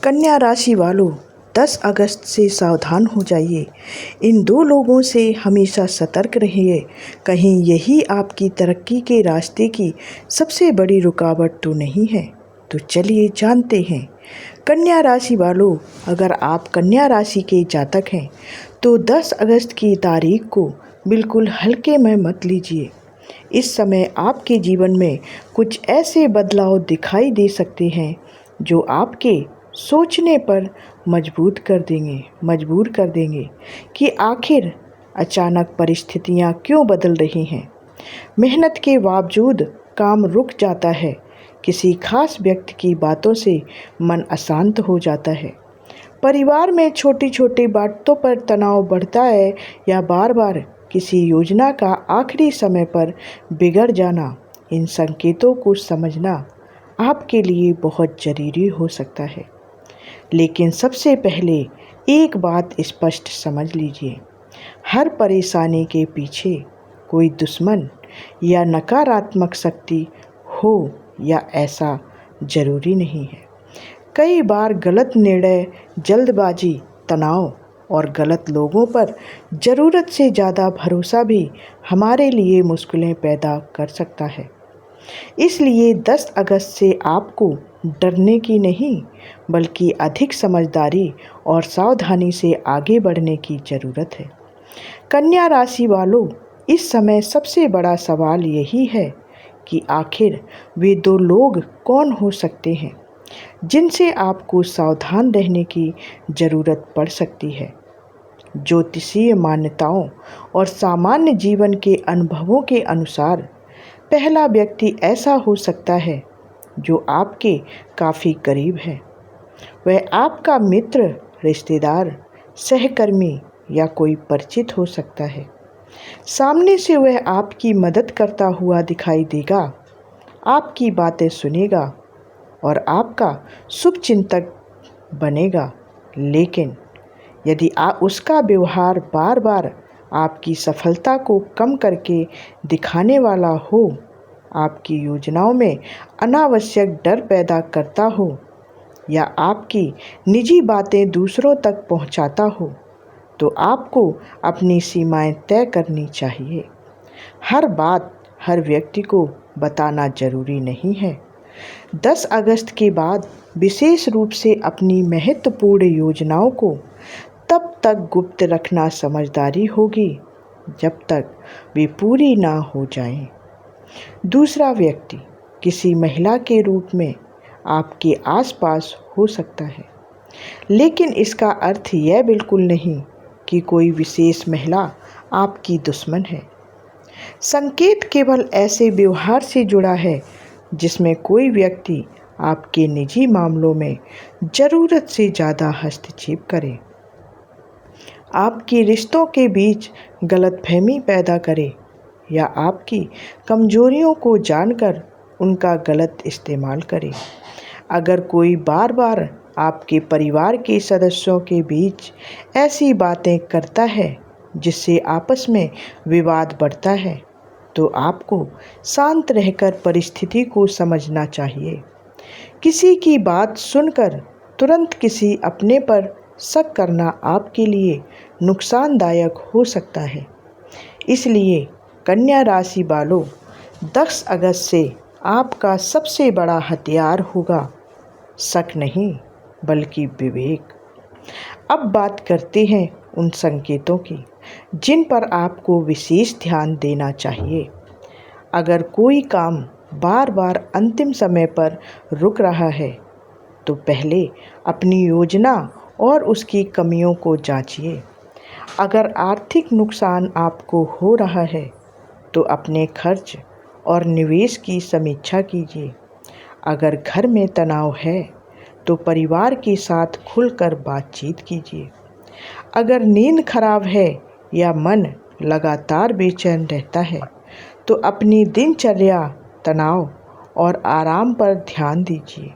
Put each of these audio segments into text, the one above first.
कन्या राशि वालों, 10 अगस्त से सावधान हो जाइए। इन दो लोगों से हमेशा सतर्क रहिए। कहीं यही आपकी तरक्की के रास्ते की सबसे बड़ी रुकावट तो नहीं है? तो चलिए जानते हैं। कन्या राशि वालों, अगर आप कन्या राशि के जातक हैं तो 10 अगस्त की तारीख को बिल्कुल हल्के में मत लीजिए। इस समय आपके जीवन में कुछ ऐसे बदलाव दिखाई दे सकते हैं जो आपके सोचने पर मजबूर कर देंगे कि आखिर अचानक परिस्थितियां क्यों बदल रही हैं। मेहनत के बावजूद काम रुक जाता है। किसी खास व्यक्ति की बातों से मन अशांत हो जाता है। परिवार में छोटी छोटी बातों पर तनाव बढ़ता है या बार बार किसी योजना का आखिरी समय पर बिगड़ जाना। इन संकेतों को समझना आपके लिए बहुत ज़रूरी हो सकता है। लेकिन सबसे पहले एक बात स्पष्ट समझ लीजिए, हर परेशानी के पीछे कोई दुश्मन या नकारात्मक शक्ति हो या ऐसा ज़रूरी नहीं है। कई बार गलत निर्णय, जल्दबाजी, तनाव और गलत लोगों पर ज़रूरत से ज़्यादा भरोसा भी हमारे लिए मुश्किलें पैदा कर सकता है। इसलिए 10 अगस्त से आपको डरने की नहीं, बल्कि अधिक समझदारी और सावधानी से आगे बढ़ने की ज़रूरत है। कन्या राशि वालों, इस समय सबसे बड़ा सवाल यही है कि आखिर वे दो लोग कौन हो सकते हैं जिनसे आपको सावधान रहने की ज़रूरत पड़ सकती है। ज्योतिषीय मान्यताओं और सामान्य जीवन के अनुभवों के अनुसार पहला व्यक्ति ऐसा हो सकता है जो आपके काफ़ी करीब है। वह आपका मित्र, रिश्तेदार, सहकर्मी या कोई परिचित हो सकता है। सामने से वह आपकी मदद करता हुआ दिखाई देगा, आपकी बातें सुनेगा और आपका शुभचिंतक बनेगा। लेकिन यदि उसका व्यवहार बार बार आपकी सफलता को कम करके दिखाने वाला हो, आपकी योजनाओं में अनावश्यक डर पैदा करता हो या आपकी निजी बातें दूसरों तक पहुंचाता हो, तो आपको अपनी सीमाएं तय करनी चाहिए। हर बात हर व्यक्ति को बताना जरूरी नहीं है। 10 अगस्त के बाद विशेष रूप से अपनी महत्वपूर्ण योजनाओं को तब तक गुप्त रखना समझदारी होगी जब तक वे पूरी ना हो जाएं। दूसरा व्यक्ति किसी महिला के रूप में आपके आसपास हो सकता है, लेकिन इसका अर्थ यह बिल्कुल नहीं कि कोई विशेष महिला आपकी दुश्मन है। संकेत केवल ऐसे व्यवहार से जुड़ा है जिसमें कोई व्यक्ति आपके निजी मामलों में ज़रूरत से ज़्यादा हस्तक्षेप करे, आपके रिश्तों के बीच गलतफहमी पैदा करे या आपकी कमजोरियों को जानकर उनका गलत इस्तेमाल करे। अगर कोई बार बार आपके परिवार के सदस्यों के बीच ऐसी बातें करता है जिससे आपस में विवाद बढ़ता है, तो आपको शांत रहकर परिस्थिति को समझना चाहिए। किसी की बात सुनकर तुरंत किसी अपने पर शक करना आपके लिए नुकसानदायक हो सकता है। इसलिए कन्या राशि वालों, 10 अगस्त से आपका सबसे बड़ा हथियार होगा शक नहीं, बल्कि विवेक। अब बात करते हैं उन संकेतों की जिन पर आपको विशेष ध्यान देना चाहिए। अगर कोई काम बार बार अंतिम समय पर रुक रहा है, तो पहले अपनी योजना और उसकी कमियों को जांचिए। अगर आर्थिक नुकसान आपको हो रहा है, तो अपने खर्च और निवेश की समीक्षा कीजिए। अगर घर में तनाव है, तो परिवार के साथ खुलकर बातचीत कीजिए। अगर नींद खराब है या मन लगातार बेचैन रहता है, तो अपनी दिनचर्या, तनाव और आराम पर ध्यान दीजिए।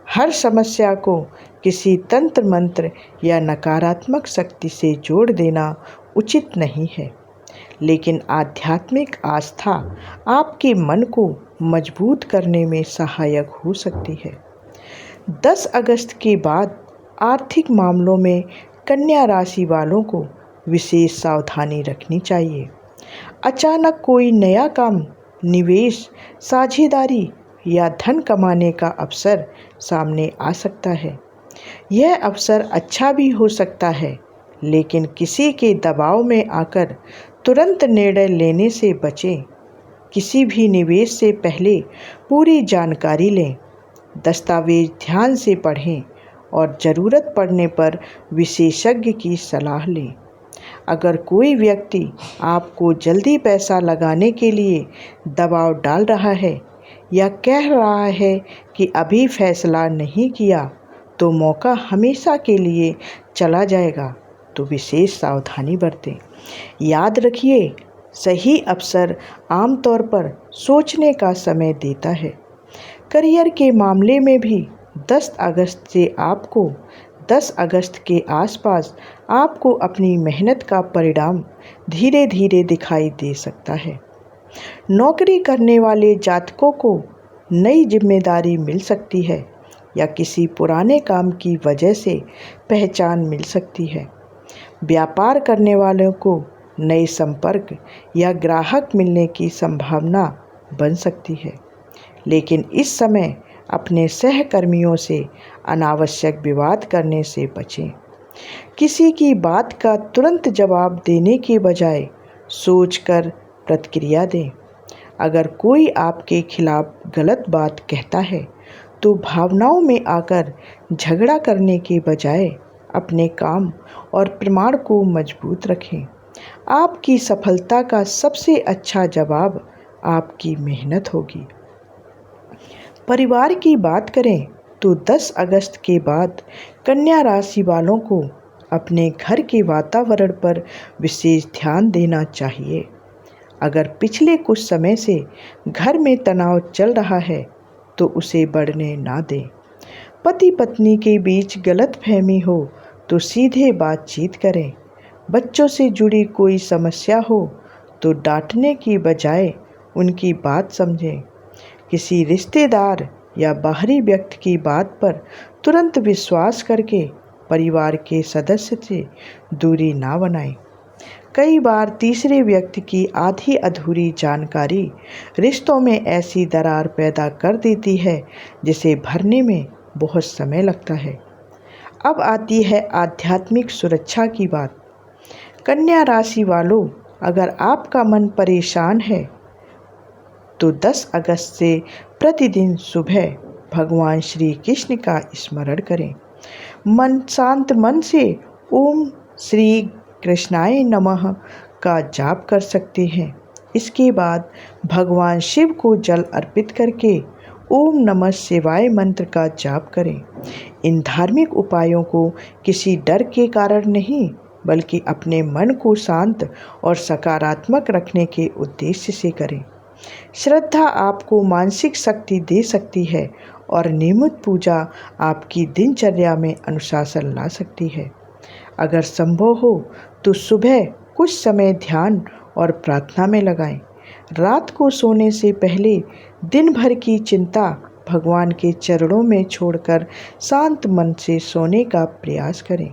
हर समस्या को किसी तंत्र मंत्र या नकारात्मक शक्ति से जोड़ देना उचित नहीं है, लेकिन आध्यात्मिक आस्था आपके मन को मजबूत करने में सहायक हो सकती है। 10 अगस्त के बाद आर्थिक मामलों में कन्या राशि वालों को विशेष सावधानी रखनी चाहिए। अचानक कोई नया काम, निवेश, साझेदारी या धन कमाने का अवसर सामने आ सकता है। यह अवसर अच्छा भी हो सकता है, लेकिन किसी के दबाव में आकर तुरंत निर्णय लेने से बचें। किसी भी निवेश से पहले पूरी जानकारी लें, दस्तावेज ध्यान से पढ़ें और ज़रूरत पड़ने पर विशेषज्ञ की सलाह लें। अगर कोई व्यक्ति आपको जल्दी पैसा लगाने के लिए दबाव डाल रहा है या कह रहा है कि अभी फैसला नहीं किया तो मौका हमेशा के लिए चला जाएगा, तो विशेष सावधानी बरतें। याद रखिए, सही अवसर आमतौर पर सोचने का समय देता है। करियर के मामले में भी 10 अगस्त के आसपास आपको अपनी मेहनत का परिणाम धीरे धीरे दिखाई दे सकता है। नौकरी करने वाले जातकों को नई जिम्मेदारी मिल सकती है या किसी पुराने काम की वजह से पहचान मिल सकती है। व्यापार करने वालों को नए संपर्क या ग्राहक मिलने की संभावना बन सकती है, लेकिन इस समय अपने सहकर्मियों से अनावश्यक विवाद करने से बचें। किसी की बात का तुरंत जवाब देने के बजाय सोचकर प्रतिक्रिया दें। अगर कोई आपके खिलाफ गलत बात कहता है तो भावनाओं में आकर झगड़ा करने के बजाय अपने काम और प्रमाण को मजबूत रखें। आपकी सफलता का सबसे अच्छा जवाब आपकी मेहनत होगी। परिवार की बात करें तो 10 अगस्त के बाद कन्या राशि वालों को अपने घर के वातावरण पर विशेष ध्यान देना चाहिए। अगर पिछले कुछ समय से घर में तनाव चल रहा है तो उसे बढ़ने ना दें। पति पत्नी के बीच गलतफहमी हो तो सीधे बातचीत करें। बच्चों से जुड़ी कोई समस्या हो तो डांटने की बजाय उनकी बात समझें। किसी रिश्तेदार या बाहरी व्यक्ति की बात पर तुरंत विश्वास करके परिवार के सदस्य से दूरी ना बनाएं। कई बार तीसरे व्यक्ति की आधी अधूरी जानकारी रिश्तों में ऐसी दरार पैदा कर देती है जिसे भरने में बहुत समय लगता है। अब आती है आध्यात्मिक सुरक्षा की बात। कन्या राशि वालों, अगर आपका मन परेशान है तो 10 अगस्त से प्रतिदिन सुबह भगवान श्री कृष्ण का स्मरण करें। शांत मन से ओम श्री कृष्णाय नमः का जाप कर सकते हैं। इसके बाद भगवान शिव को जल अर्पित करके ओम नमः शिवाय मंत्र का जाप करें। इन धार्मिक उपायों को किसी डर के कारण नहीं, बल्कि अपने मन को शांत और सकारात्मक रखने के उद्देश्य से करें। श्रद्धा आपको मानसिक शक्ति दे सकती है और नियमित पूजा आपकी दिनचर्या में अनुशासन ला सकती है। अगर संभव हो तो सुबह कुछ समय ध्यान और प्रार्थना में लगाएं। रात को सोने से पहले दिन भर की चिंता भगवान के चरणों में छोड़कर शांत मन से सोने का प्रयास करें।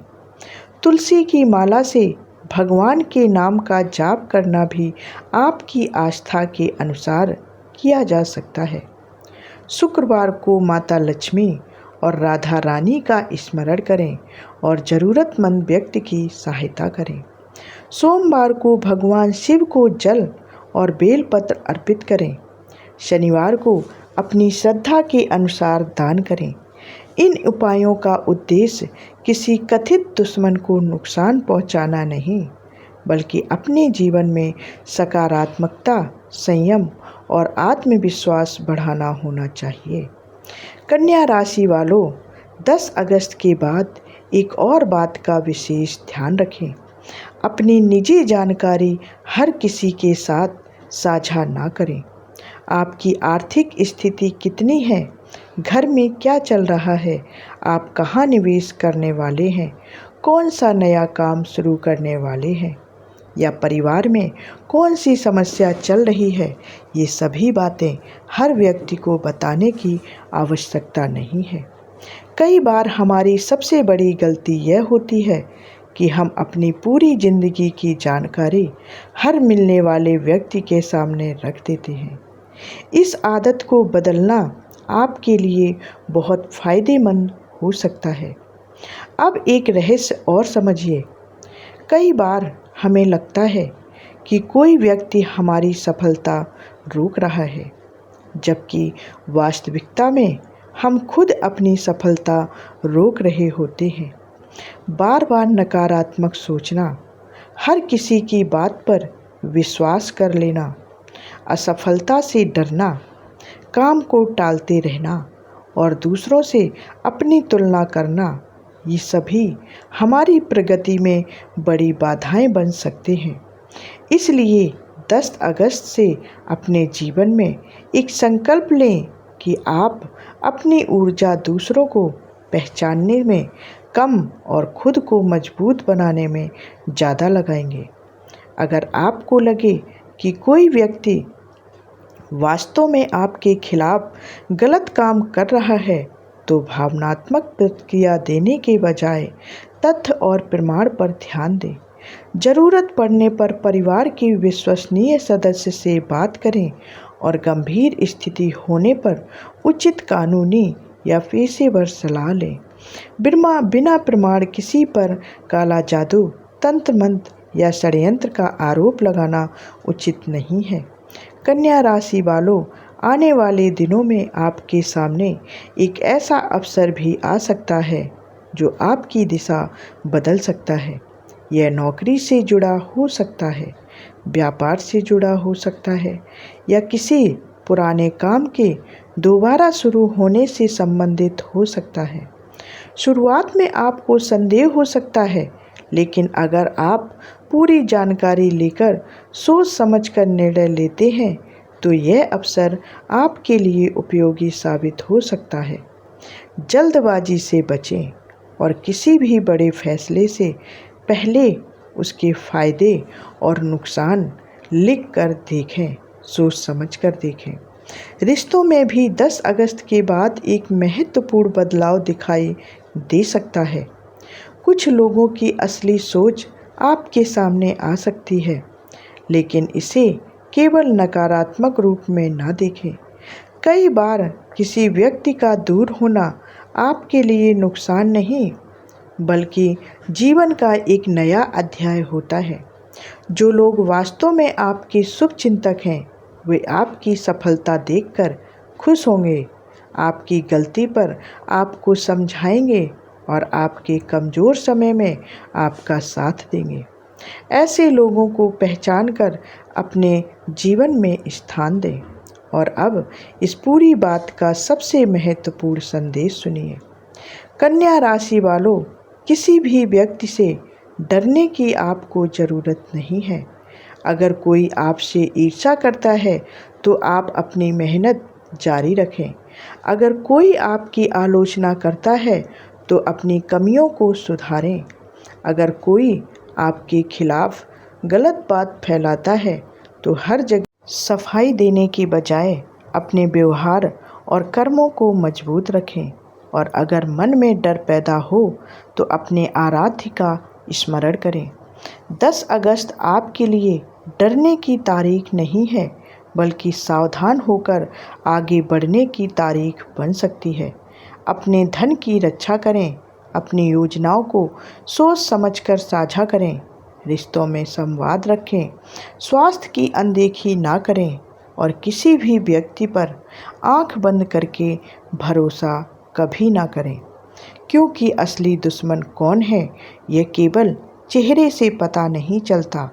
तुलसी की माला से भगवान के नाम का जाप करना भी आपकी आस्था के अनुसार किया जा सकता है। शुक्रवार को माता लक्ष्मी और राधा रानी का स्मरण करें और ज़रूरतमंद व्यक्ति की सहायता करें। सोमवार को भगवान शिव को जल और बेलपत्र अर्पित करें। शनिवार को अपनी श्रद्धा के अनुसार दान करें। इन उपायों का उद्देश्य किसी कथित दुश्मन को नुकसान पहुंचाना नहीं, बल्कि अपने जीवन में सकारात्मकता, संयम और आत्मविश्वास बढ़ाना होना चाहिए। कन्या राशि वालों, 10 अगस्त के बाद एक और बात का विशेष ध्यान रखें। अपनी निजी जानकारी हर किसी के साथ साझा ना करें। आपकी आर्थिक स्थिति कितनी है, घर में क्या चल रहा है, आप कहाँ निवेश करने वाले हैं, कौन सा नया काम शुरू करने वाले हैं या परिवार में कौन सी समस्या चल रही है, ये सभी बातें हर व्यक्ति को बताने की आवश्यकता नहीं है। कई बार हमारी सबसे बड़ी गलती यह होती है कि हम अपनी पूरी जिंदगी की जानकारी हर मिलने वाले व्यक्ति के सामने रख देते हैं। इस आदत को बदलना आपके लिए बहुत फायदेमंद हो सकता है। अब एक रहस्य और समझिए। कई बार हमें लगता है कि कोई व्यक्ति हमारी सफलता रोक रहा है, जबकि वास्तविकता में हम खुद अपनी सफलता रोक रहे होते हैं। बार बार नकारात्मक सोचना, हर किसी की बात पर विश्वास कर लेना, असफलता से डरना, काम को टालते रहना और दूसरों से अपनी तुलना करना, ये सभी हमारी प्रगति में बड़ी बाधाएं बन सकते हैं। इसलिए 10 अगस्त से अपने जीवन में एक संकल्प लें कि आप अपनी ऊर्जा दूसरों को पहचानने में कम और खुद को मजबूत बनाने में ज़्यादा लगाएंगे। अगर आपको लगे कि कोई व्यक्ति वास्तव में आपके खिलाफ गलत काम कर रहा है, तो भावनात्मक प्रतिक्रिया देने के बजाय तथ्य और प्रमाण पर ध्यान दें। ज़रूरत पड़ने पर परिवार के विश्वसनीय सदस्य से बात करें और गंभीर स्थिति होने पर उचित कानूनी या पेशेवर सलाह लें। बिना प्रमाण किसी पर काला जादू, तंत्र मंत्र या षड्यंत्र का आरोप लगाना उचित नहीं है। कन्या राशि वालों, आने वाले दिनों में आपके सामने एक ऐसा अवसर भी आ सकता है जो आपकी दिशा बदल सकता है। यह नौकरी से जुड़ा हो सकता है, व्यापार से जुड़ा हो सकता है या किसी पुराने काम के दोबारा शुरू होने से संबंधित हो सकता है। शुरुआत में आपको संदेह हो सकता है, लेकिन अगर आप पूरी जानकारी लेकर सोच समझकर निर्णय लेते हैं तो यह अवसर आपके लिए उपयोगी साबित हो सकता है। जल्दबाजी से बचें और किसी भी बड़े फैसले से पहले उसके फायदे और नुकसान लिख कर देखें, सोच समझ कर देखें। रिश्तों में भी 10 अगस्त के बाद एक महत्वपूर्ण बदलाव दिखाई दे सकता है। कुछ लोगों की असली सोच आपके सामने आ सकती है, लेकिन इसे केवल नकारात्मक रूप में ना देखें। कई बार किसी व्यक्ति का दूर होना आपके लिए नुकसान नहीं, बल्कि जीवन का एक नया अध्याय होता है। जो लोग वास्तव में आपके शुभ चिंतक हैं, वे आपकी सफलता देखकर खुश होंगे, आपकी गलती पर आपको समझाएंगे और आपके कमज़ोर समय में आपका साथ देंगे। ऐसे लोगों को पहचान कर अपने जीवन में स्थान दें। और अब इस पूरी बात का सबसे महत्वपूर्ण संदेश सुनिए। कन्या राशि वालों, किसी भी व्यक्ति से डरने की आपको ज़रूरत नहीं है। अगर कोई आपसे ईर्ष्या करता है तो आप अपनी मेहनत जारी रखें। अगर कोई आपकी आलोचना करता है तो अपनी कमियों को सुधारें। अगर कोई आपके खिलाफ गलत बात फैलाता है तो हर जगह सफाई देने के बजाय अपने व्यवहार और कर्मों को मजबूत रखें। और अगर मन में डर पैदा हो तो अपने आराध्य का स्मरण करें। 10 अगस्त आपके लिए डरने की तारीख नहीं है, बल्कि सावधान होकर आगे बढ़ने की तारीख बन सकती है। अपने धन की रक्षा करें, अपनी योजनाओं को सोच समझकर साझा करें, रिश्तों में संवाद रखें, स्वास्थ्य की अनदेखी ना करें और किसी भी व्यक्ति पर आंख बंद करके भरोसा कभी ना करें, क्योंकि असली दुश्मन कौन है यह केवल चेहरे से पता नहीं चलता।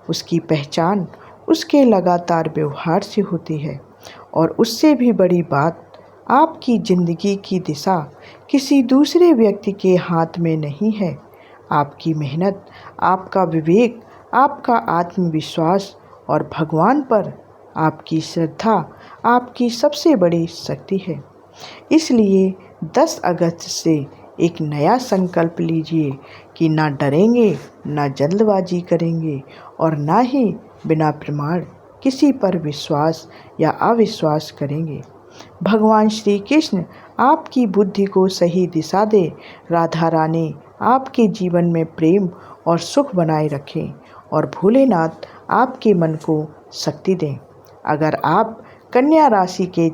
उसकी पहचान उसके लगातार व्यवहार से होती है। और उससे भी बड़ी बात, आपकी ज़िंदगी की दिशा किसी दूसरे व्यक्ति के हाथ में नहीं है। आपकी मेहनत, आपका विवेक, आपका आत्मविश्वास और भगवान पर आपकी श्रद्धा आपकी सबसे बड़ी शक्ति है। इसलिए 10 अगस्त से एक नया संकल्प लीजिए कि ना डरेंगे, ना जल्दबाजी करेंगे और ना ही बिना प्रमाण किसी पर विश्वास या अविश्वास करेंगे। भगवान श्री कृष्ण आपकी बुद्धि को सही दिशा दे। राधा रानी आपके जीवन में प्रेम और सुख बनाए रखें और भोलेनाथ आपके मन को शक्ति दें। अगर आप कन्या राशि के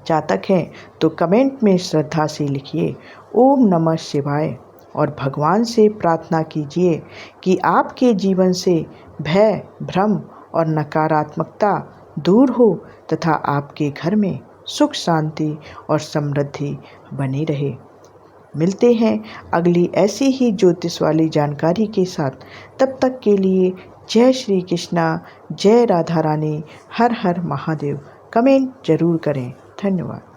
जातक हैं तो कमेंट में श्रद्धा से लिखिए ओम नमः शिवाय और भगवान से प्रार्थना कीजिए कि आपके जीवन से भय, भ्रम और नकारात्मकता दूर हो तथा आपके घर में सुख, शांति और समृद्धि बनी रहे। मिलते हैं अगली ऐसी ही ज्योतिष वाली जानकारी के साथ। तब तक के लिए जय श्री कृष्णा, जय राधा रानी, हर हर महादेव। कमेंट जरूर करें। धन्यवाद।